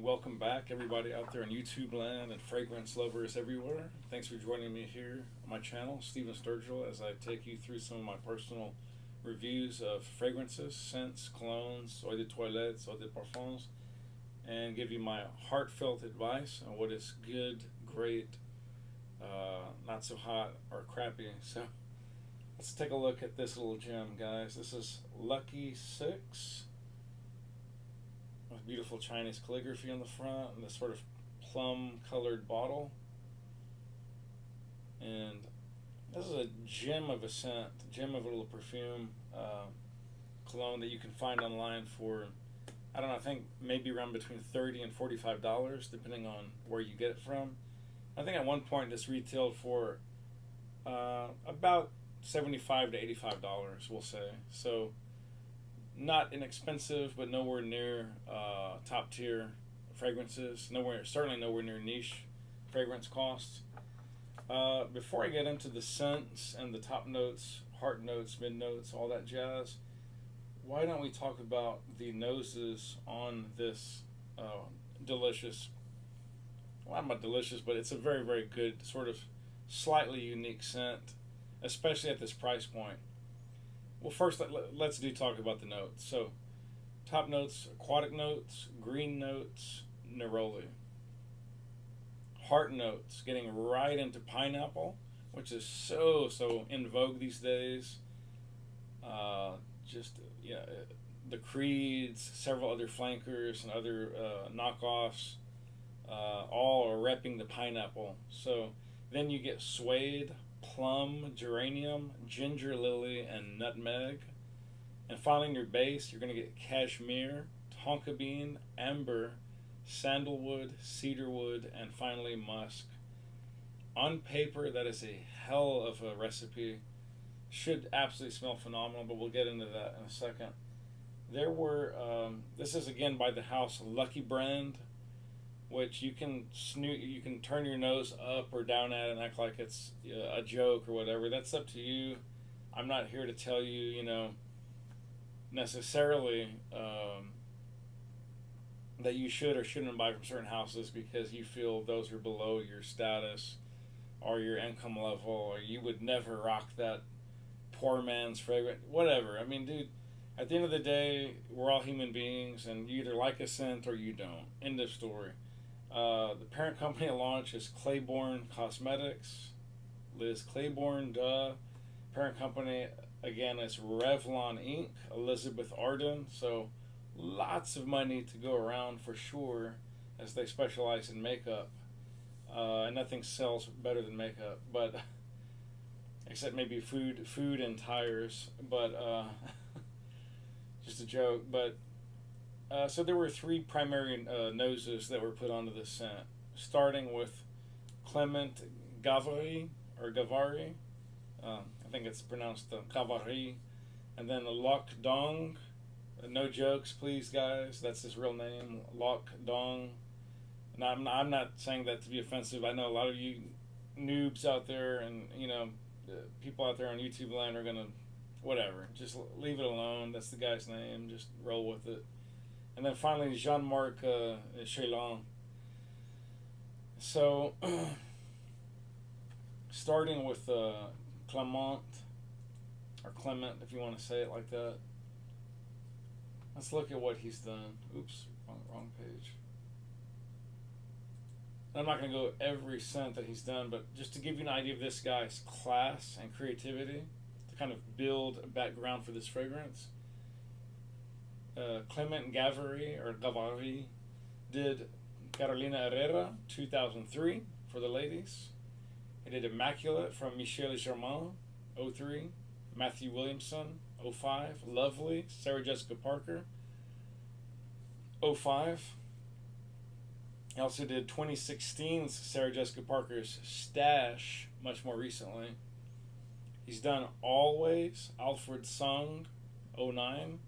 Welcome back, everybody out there in YouTube land and fragrance lovers everywhere. Thanks for joining me here on my channel, Stephen Sturgill, as I take you through some of my personal reviews of fragrances, scents, colognes, eau de toilette, eau de parfums, and give you my heartfelt advice on what is good, great, not so hot, or crappy. So let's take a look at this little gem, guys. This is Lucky 6 with beautiful Chinese calligraphy on the front and this sort of plum colored bottle. And this is a gem of a scent, gem of a little perfume, cologne that you can find online for, I don't know, I think maybe around between $30 and $45, depending on where you get it from. I think at one point this retailed for about $75 to $85, we'll say. So not inexpensive, but nowhere near top tier fragrances. Certainly nowhere near niche fragrance costs. Before I get into the scents and the top notes, heart notes, mid notes, all that jazz, why don't we talk about the noses on this delicious? Well, not delicious, but it's a very, very good, sort of slightly unique scent, especially at this price point. Well, first let's talk about the notes. So, top notes: aquatic notes, green notes, neroli. Heart notes, getting right into pineapple, which is so in vogue these days. Just yeah, the Creeds, several other flankers, and other knockoffs, all are repping the pineapple. So then you get suede, plum, geranium, ginger lily, and nutmeg. And finally, in your base, you're going to get cashmere, tonka bean, amber, sandalwood, cedarwood, and finally musk. On paper, that is a hell of a recipe. Should absolutely smell phenomenal, but we'll get into that in a second. This is again by the house Lucky Brand, which you can turn your nose up or down at and act like it's a joke or whatever. That's up to you. I'm not here to tell you, necessarily that you should or shouldn't buy from certain houses because you feel those are below your status or your income level, or you would never rock that poor man's fragrance. Whatever. I mean, dude, at the end of the day, we're all human beings, and you either like a scent or you don't. End of story. The parent company at launch is Claiborne Cosmetics. Liz Claiborne, duh. Parent company, again, is Revlon Inc., Elizabeth Arden. So lots of money to go around for sure, as they specialize in makeup. And nothing sells better than makeup, but except maybe food and tires. But just a joke. But so there were three primary noses that were put onto this scent, starting with Clement Gavari or Gavari. I think it's pronounced Gavari, and then Loc Dong. No jokes, please, guys. That's his real name, Loc Dong. And I'm not saying that to be offensive. I know a lot of you noobs out there, and people out there on YouTube land are gonna, whatever. Just leave it alone. That's the guy's name. Just roll with it. And then finally, Jean-Marc Chelan. So, starting with Clement, or Clement, if you want to say it like that. Let's look at what he's done. Oops, wrong page. I'm not going to go every scent that he's done, but just to give you an idea of this guy's class and creativity, to kind of build a background for this fragrance. Clement Gavari, or Gavari, did Carolina Herrera, 2003, for the ladies. He did Immaculate from Michel Germain, 03. Matthew Williamson, 05. Lovely, Sarah Jessica Parker, 05. He also did 2016's Sarah Jessica Parker's Stash, much more recently. He's done Always, Alfred Sung, 09.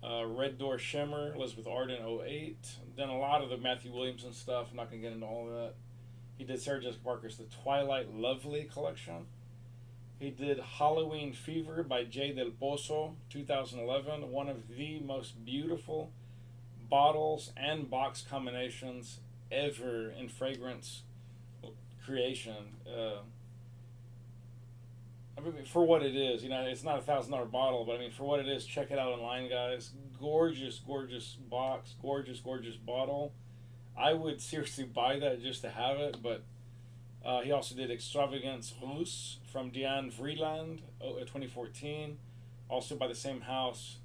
Red Door Shimmer, Elizabeth Arden, 08. Done a lot of the Matthew Williamson stuff. I'm not going to get into all of that. He did Sarah Jessica Parker's The Twilight Lovely collection. He did Halloween Fever by J. Del Pozo, 2011. One of the most beautiful bottles and box combinations ever in fragrance creation. I mean, for what it is, it's not $1,000 bottle, but I mean, for what it is, check it out online, guys. Gorgeous, gorgeous box, gorgeous, gorgeous bottle. I would seriously buy that just to have it, but he also did Extravagance Russe from Diane Vreeland, 2014, also by the same house.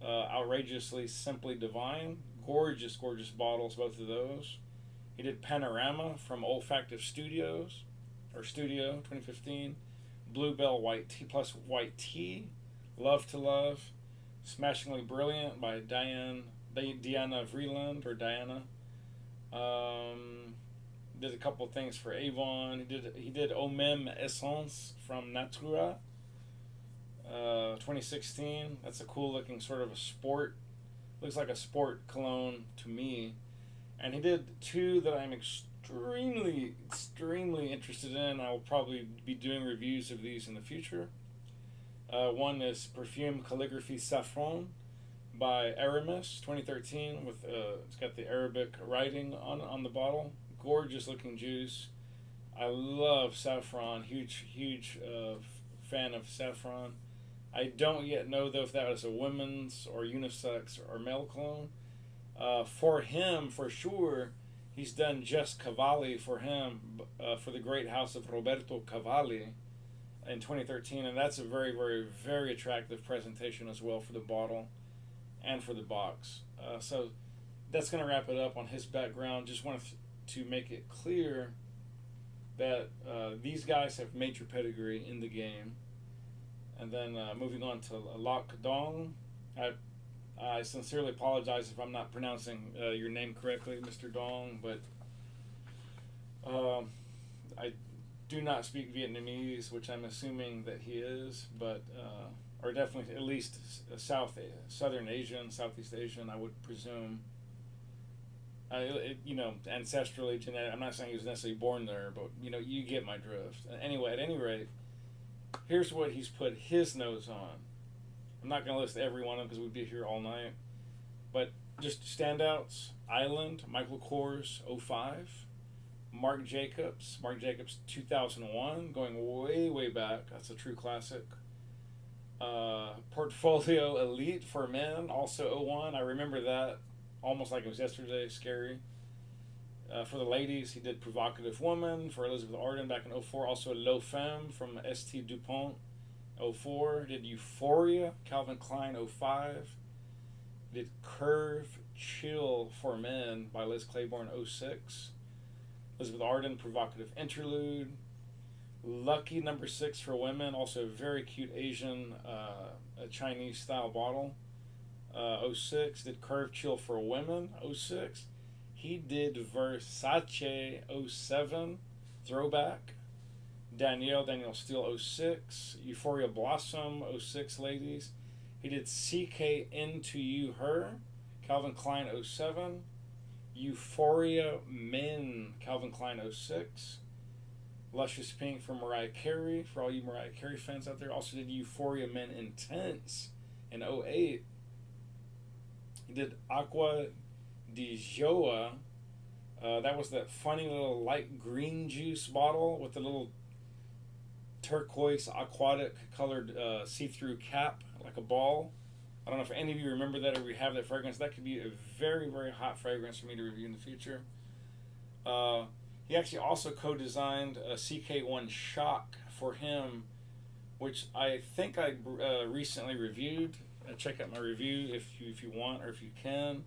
Outrageously Simply Divine, gorgeous, gorgeous bottles, both of those. He did Panorama from Olfactive Studios, or Studio, 2015. Bluebell White Tea plus White Tea, Love to Love, Smashingly Brilliant by Diana Vreeland, or Diana. Did a couple of things for Avon. He did Au Même Essence from Natura, 2016. That's a cool looking sort of a sport. Looks like a sport cologne to me. And he did two that I'm extremely, extremely interested in. I will probably be doing reviews of these in the future. One is Perfume Calligraphy Saffron by Aramis, 2013, with it's got the Arabic writing on the bottle. Gorgeous looking juice. I love saffron. Huge fan of saffron. I don't yet know though if that was a women's or unisex or male clone. For him, for sure, he's done Just Cavalli for him, for the great house of Roberto Cavalli in 2013, and that's a very, very, very attractive presentation as well for the bottle and for the box. So that's going to wrap it up on his background. Just wanted to make it clear that these guys have major pedigree in the game. And then moving on to Lac Dong. I sincerely apologize if I'm not pronouncing your name correctly, Mr. Dong, but I do not speak Vietnamese, which I'm assuming that he is, but or definitely at least Southern Asian, Southeast Asian, I would presume. Ancestrally, genetic. I'm not saying he was necessarily born there, but you get my drift. Anyway, at any rate, here's what he's put his nose on. I'm not going to list every one of them because we'd be here all night. But just standouts: Island, Michael Kors 05, Marc Jacobs 2001, going way, way back. That's a true classic. Portfolio Elite for men, also 01. I remember that almost like it was yesterday. Scary. For the ladies, he did Provocative Woman for Elizabeth Arden back in 04. Also L'Eau Femme from St. Dupont, 04. Did Euphoria, Calvin Klein, 05. Did Curve Chill for Men by Liz Claiborne, 06. Elizabeth Arden, Provocative Interlude. Lucky number 6 for women, also a very cute Asian Chinese style bottle, 06. Did Curve Chill for Women, 06. He did Versace 07, throwback. Danielle Steele 06. Euphoria Blossom 06, ladies. He did CK Into You Her, Calvin Klein 07. Euphoria Men, Calvin Klein 06. Luscious Pink for Mariah Carey, for all you Mariah Carey fans out there. Also did Euphoria Men Intense in 08. He did Aqua di Joa. That was that funny little light green juice bottle with the little turquoise aquatic colored see-through cap, like a ball. I don't know if any of you remember that or we have that fragrance. That could be a very, very hot fragrance for me to review in the future. He actually also co-designed a CK1 Shock for him, which I think I recently reviewed. Check out my review if you want or if you can.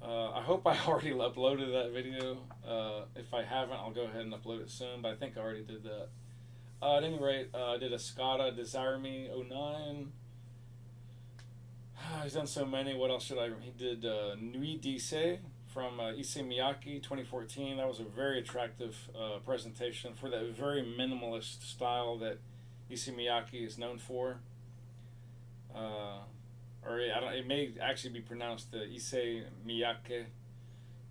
I hope I already uploaded that video. If I haven't, I'll go ahead and upload it soon, but I think I already did that. At any rate, I did a Escada Desire Me 09. He's done so many. What else should I? He did Nuit d'Issey from Issey Miyake 2014. That was a very attractive presentation for that very minimalist style that Issey Miyake is known for. It may actually be pronounced Issey Miyake,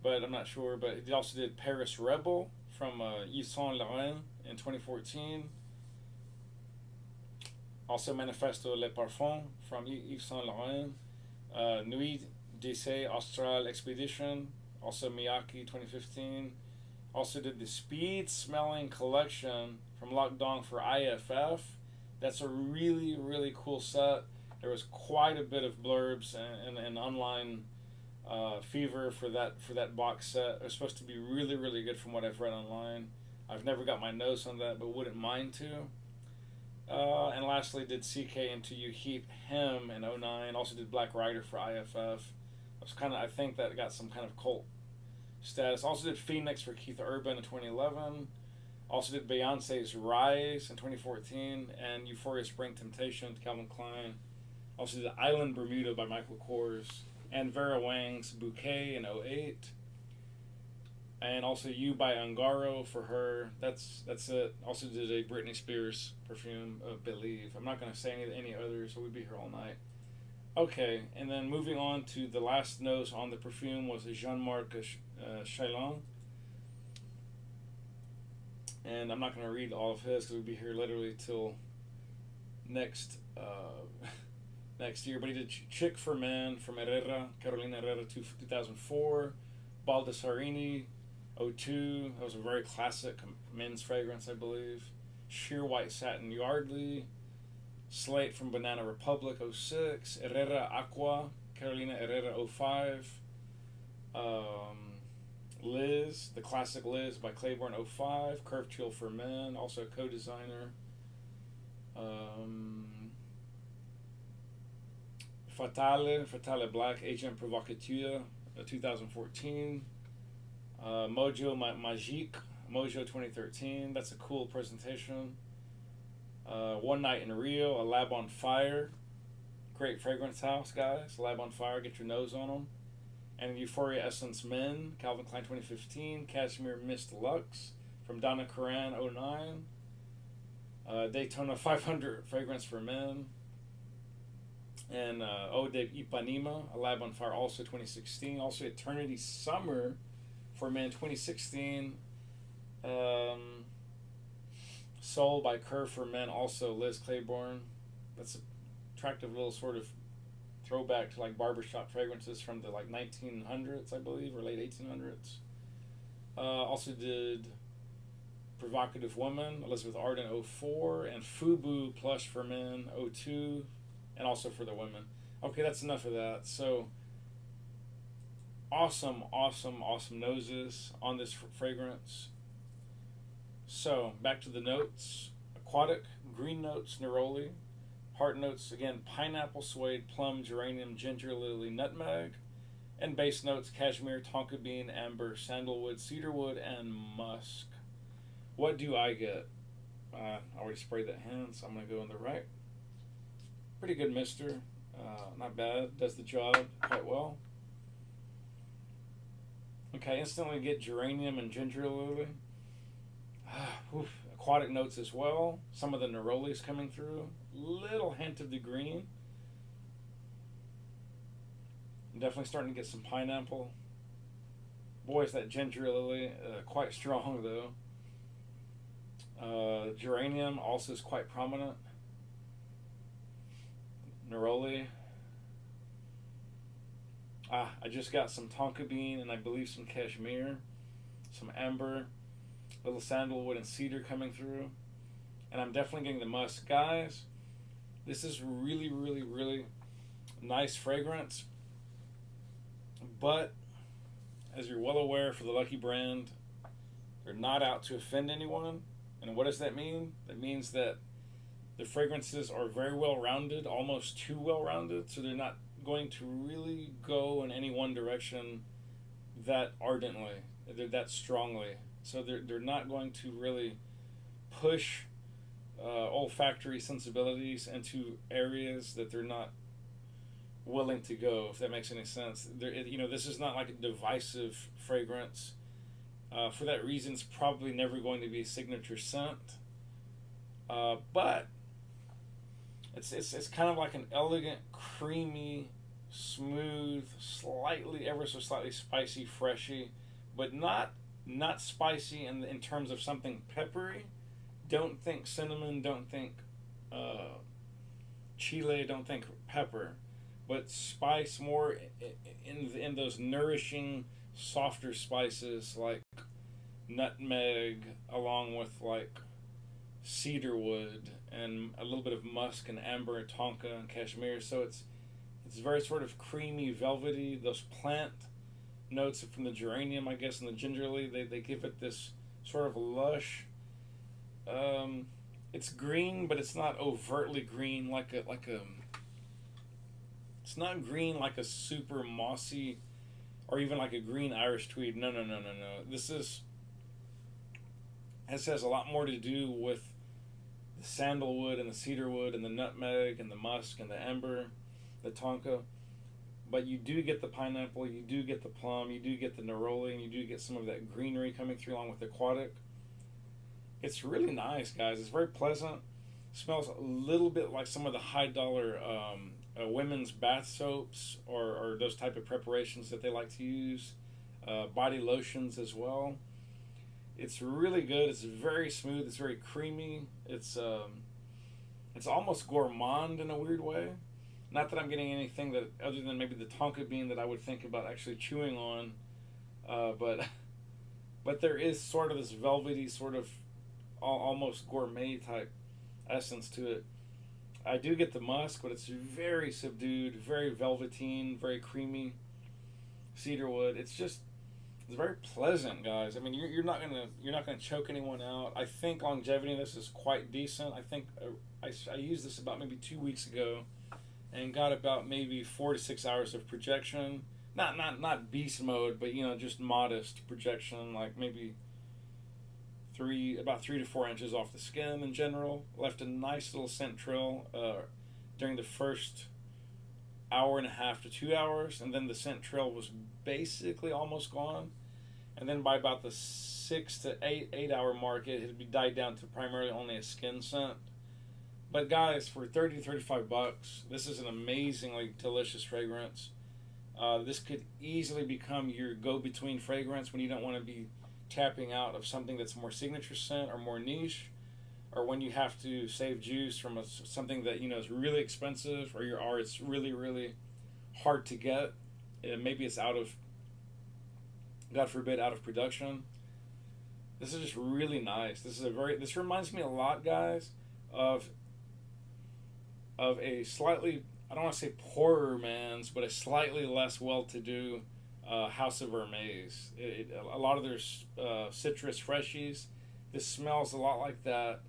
but I'm not sure. But he also did Paris Rebel from Yves Saint Laurent in 2014. Also Manifesto Le Parfum from Yves Saint Laurent. Nuit Dise Austral Expedition, also Miyake 2015. Also did the Speed Smelling Collection from Lac Dong for IFF. That's a really, really cool set. There was quite a bit of blurbs and online fever for that box set. It was supposed to be really, really good from what I've read online. I've never got my nose on that, but wouldn't mind to. And lastly, did CK into You Heap Him in 09. Also did Black Rider for IFF. I think that got some kind of cult status. Also did Phoenix for Keith Urban in 2011. Also did Beyonce's Rise in 2014 and Euphoria Spring Temptation to Calvin Klein. Also did Island Bermuda by Michael Kors and Vera Wang's Bouquet in 08. And also You by Ungaro for her. That's it. Also did a Britney Spears perfume, Believe. I'm not going to say any others, so we'd be here all night. Okay, and then moving on to the last nose on the perfume was a Jean-Marc Chaillan. And I'm not going to read all of his because we'd be here literally till next next year. But he did Chick for Men from Herrera, Carolina Herrera 2004. Baldessarini 02. That was a very classic men's fragrance, I believe. Sheer White Satin Yardley. Slate from Banana Republic 06. Herrera Aqua, Carolina Herrera 05. Liz, the classic Liz by Claiborne 05. Curve Chill for Men, also a co-designer. Fatale Black, Agent Provocateur 2014. Mojo Magique, Mojo 2013. That's a cool presentation. One Night in Rio, a Lab on Fire. Great fragrance house, guys. Lab on Fire, get your nose on them. And Euphoria Essence Men, Calvin Klein 2015. Cashmere Mist Luxe from Donna Karan 09. Daytona 500 fragrance for men. And Eau de Ipanema, a Lab on Fire, also 2016. Also Eternity Summer for men 2016. Soul by Curve for Men, also Liz Claiborne. That's an attractive little sort of throwback to like barbershop fragrances from the like 1900s, I believe, or late 1800s. Also did Provocative Woman, Elizabeth Arden 04, and Fubu Plush for Men 02, and also for the women. Okay, that's enough of that. So awesome noses on this fragrance. So back to the notes. Aquatic, green notes, neroli. Heart notes, again, pineapple, suede, plum, geranium, ginger, lily, nutmeg. And base notes, cashmere, tonka bean, amber, sandalwood, cedarwood, and musk. What do I get? I already sprayed that hand, so I'm going to go on the right. Pretty good mister. Not bad. Does the job quite well. Okay, instantly get geranium and ginger lily. Aquatic notes as well. Some of the nerolis coming through. Little hint of the green. I'm definitely starting to get some pineapple. Boy, is that ginger lily quite strong though. Geranium also is quite prominent. Neroli. I just got some tonka bean and I believe some cashmere, some amber, little sandalwood and cedar coming through, and I'm definitely getting the musk. Guys, this is really nice fragrance, but as you're well aware, for the Lucky brand, they're not out to offend anyone. And what does that mean? That means that the fragrances are very well rounded, almost too well rounded, so they're not going to really go in any one direction that ardently, that strongly. So they're not going to really push olfactory sensibilities into areas that they're not willing to go, if that makes any sense. This is not like a divisive fragrance. For that reason, it's probably never going to be a signature scent. But it's kind of like an elegant, creamy, smooth, ever so slightly spicy, freshy, but not spicy in terms of something peppery. Don't think cinnamon, don't think chile, don't think pepper. but spice more in those nourishing, softer spices like nutmeg, along with like cedarwood and a little bit of musk and amber and tonka and cashmere. So it's very sort of creamy, velvety. Those plant notes from the geranium, I guess, and the gingerly, they give it this sort of lush. Um, it's green, but it's not overtly green like a. It's not green like a super mossy or even like a green Irish tweed. No, no, no, no, no. This has a lot more to do with the sandalwood and the cedarwood and the nutmeg and the musk and the amber, the tonka. But you do get the pineapple, you do get the plum, you do get the neroli, and you do get some of that greenery coming through along with the aquatic. It's really nice, guys. It's very pleasant. Smells a little bit like some of the high dollar women's bath soaps or those type of preparations that they like to use. Body lotions as well. It's really good. It's very smooth. It's very creamy. It's almost gourmand in a weird way. Not that I'm getting anything that other than maybe the tonka bean that I would think about actually chewing on, but but there is sort of this velvety sort of almost gourmet type essence to it. I do get the musk, but it's very subdued, very velveteen, very creamy cedarwood. It's very pleasant, guys. I mean, you're not gonna choke anyone out. I think longevity in this is quite decent. I think I used this about maybe 2 weeks ago, and got about maybe 4 to 6 hours of projection. Not beast mode, but just modest projection, like maybe about 3 to 4 inches off the skin in general. Left a nice little scent trail during the first hour and a half to 2 hours, and then the scent trail was basically almost gone. And then by about the 6 to 8 hour mark, it had died down to primarily only a skin scent. But guys, for 30 to 35 bucks, this is an amazingly delicious fragrance. This could easily become your go-between fragrance when you don't want to be tapping out of something that's more signature scent or more niche, or when you have to save juice from something that is really expensive, or it's really really hard to get. Maybe it's out of, God forbid, out of production. This is just really nice. This reminds me a lot, guys, of a slightly, I don't want to say poorer man's, but a slightly less well-to-do House of Hermes. A lot of their citrus freshies. This smells a lot like that,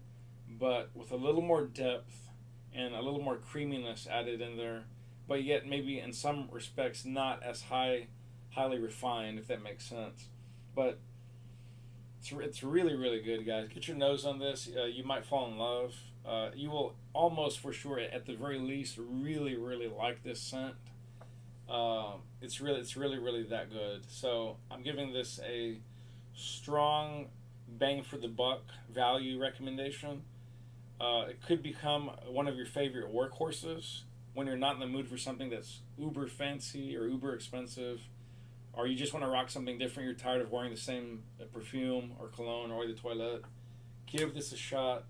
but with a little more depth and a little more creaminess added in there, but yet maybe in some respects not as highly refined, if that makes sense. But it's really really good, guys. Get your nose on this. You might fall in love. You will almost for sure, at the very least, really really like this scent. It's really really that good. So I'm giving this a strong bang for the buck value recommendation. It could become one of your favorite workhorses when you're not in the mood for something that's uber fancy or uber expensive, or you just want to rock something different. You're tired of wearing the same perfume or cologne or eau de toilette. Give this a shot.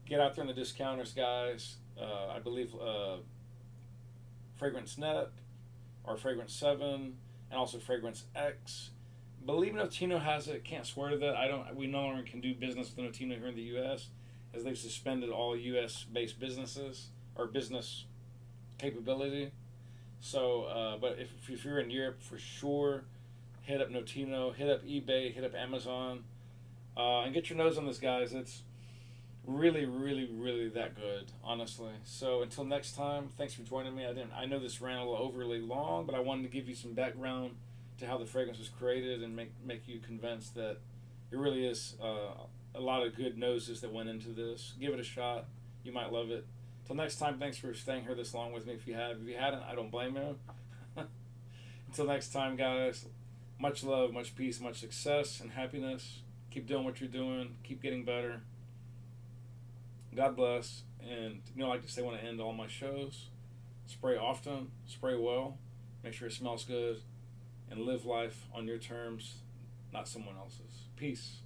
Get out there in the discounters, guys. I believe Fragrance Net or Fragrance 7 and also Fragrance X. Believe Notino has it. Can't swear to that. We no longer can do business with Notino here in the U.S. as they've suspended all U.S. based businesses or business capability. So, but if you're in Europe, for sure, hit up Notino, hit up eBay, hit up Amazon, and get your nose on this, guys. It's really, really, really that good, honestly. So until next time, thanks for joining me. I know this ran a little overly long, but I wanted to give you some background to how the fragrance was created and make you convinced that it really is a lot of good noses that went into this. Give it a shot. You might love it. Till next time, thanks for staying here this long with me. If you hadn't, I don't blame you. Until next time, guys, much love, much peace, much success, and happiness. Keep doing what you're doing. Keep getting better. God bless. And I like to say when I end all my shows, spray often, spray well, make sure it smells good, and live life on your terms, not someone else's. Peace.